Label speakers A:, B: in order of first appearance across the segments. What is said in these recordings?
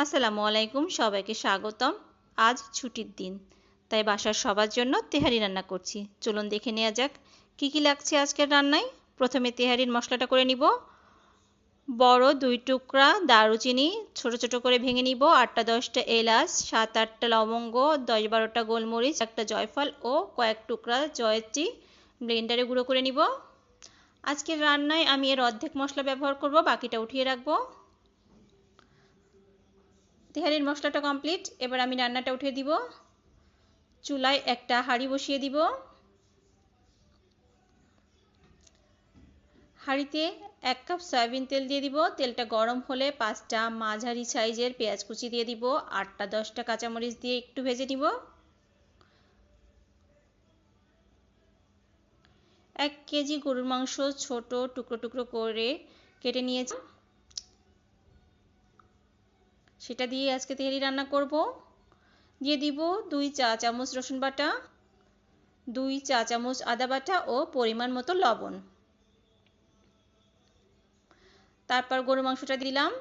A: আসসালামু আলাইকুম, সবাইকে স্বাগতম। আজ ছুটির দিন, তাই বাসার সবার জন্য তেহারি রান্না করছি। চলুন দেখে নেওয়া যাক কি কি লাগছে আজকের রান্নায়। প্রথমে তেহারির মশলাটা করে নিব। বড় 2 টুকরা দারুচিনি ছোট ছোট করে ভেঙে নিব, 8টা 10টা এলাচ, 7-8টা লবঙ্গ, 10-12টা গোলমরিচ, একটা জয়ফল ও কয়েক টুকরা জয়ত্রী ব্লেন্ডারে গুঁড়ো করে নিব। আজকের রান্নায় আমি এর অর্ধেক মশলা ব্যবহার করব, বাকিটা উঠিয়ে রাখবো। তেহারির মশলাটা কমপ্লিট। এবার আমি রান্নাটা উঠিয়ে দিব। চুলায় একটা হাঁড়ি বসিয়ে দিব। হাঁড়িতে 1 কাপ সয়াবিন তেল দিয়ে দিব। তেলটা গরম হলে 5টা মাঝারি সাইজের পেঁয়াজ কুচি দিয়ে দিব। 8টা 10টা কাঁচামরিচ দিয়ে একটু ভেজে নিব। 1 কেজি গরুর মাংস ছোট টুকরো টুকরো করে কেটে নিয়েছি, সেটা দিয়ে আজকে তেহারি রান্না করব। দিয়ে দিব 2 চা চামচ রসুন বাটা, 2 চা চামচ আদা বাটা ও পরিমাণ মতো লবণ। তারপর গরুর মাংসটা দিলাম,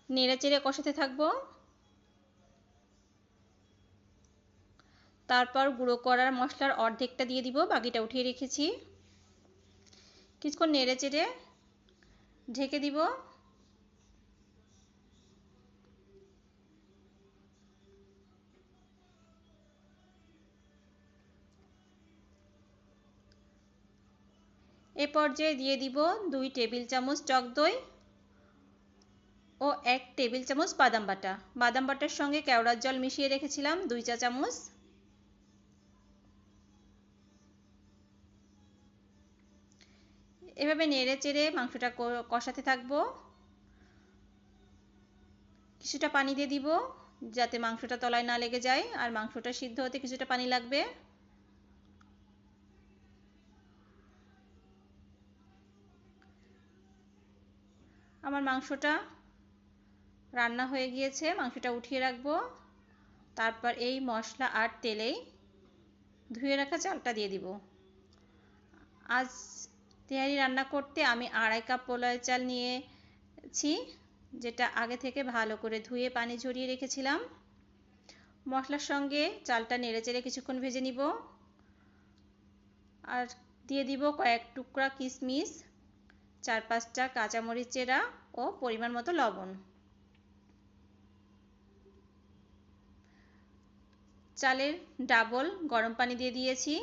A: নেড়েচেড়ে কষাতে থাকবো। তারপর গুঁড়ো করার মশলার অর্ধেকটা দিয়ে দিব, বাকিটা উঠিয়ে রেখেছি। কিছুক্ষণ নেড়েচেড়ে ঢেকে দিব। এ পর্যায়ে দিয়ে দিব 2 টেবিল চামচ টক দই ও 1 টেবিল চামচ বাদাম বাটা। বাদাম বাটার সঙ্গে কেওড়ার জল মিশিয়ে রেখেছিলাম 2 চা চামচ। এভাবে নেড়েচেড়ে মাংসটা কষাতে থাকবো। কিছুটা পানি দিয়ে দিব যাতে মাংসটা তলায় না লেগে যায়, আর মাংসটা সিদ্ধ হতে কিছুটা পানি লাগবে। আমার মাংসটা রান্না হয়ে গিয়েছে, মাংসটা উঠিয়ে রাখবো। তারপর এই মশলা আর তেলেই ধুয়ে রাখা চালটা দিয়ে দিব। আজ তেহারি রান্না করতে আমি 2.5 কাপ পোলাও চাল নিয়েছি, যেটা আগে থেকে ভালো করে ধুয়ে পানি ঝরিয়ে রেখেছিলাম। মশলার সঙ্গে চালটা নেড়েচেড়ে কিছুক্ষণ ভেজে নিব। আর দিয়ে দিব কয়েক টুকরা কিশমিশ, 4-5টা কাঁচামরিচ চেরা ও পরিমাণ মতো লবণ। চালের ডাবল গরম পানি দিয়ে দিয়েছি।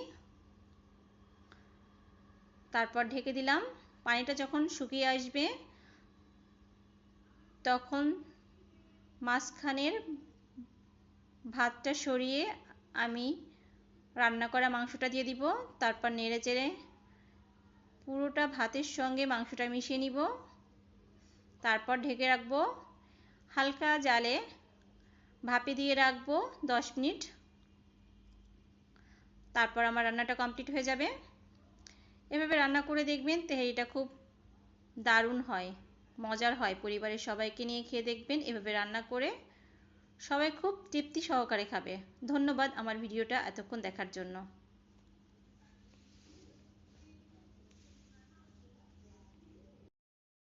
A: তারপর ঢেকে দিলাম। পানিটা যখন শুকিয়ে আসবে তখন মাঝখানের ভাতটা সরিয়ে আমি রান্না করা মাংসটা দিয়ে দিব। তারপর নেড়েচেড়ে পুরোটা ভাতের সঙ্গে মাংসটা মিশিয়ে নিব। তারপর ঢেকে রাখবো। হালকা জালে ভাপে দিয়ে রাখবো 10 মিনিট। তারপর আমার রান্নাটা কমপ্লিট হয়ে যাবে। এভাবে রান্না করে দেখবেন, তেহারিটা খুব দারুণ হয়, মজার হয়। পরিবারের সবাইকে নিয়ে খেয়ে দেখবেন এভাবে রান্না করে, সবাই খুব তৃপ্তি সহকারে খাবে। ধন্যবাদ আমার ভিডিওটা এতক্ষণ দেখার জন্য।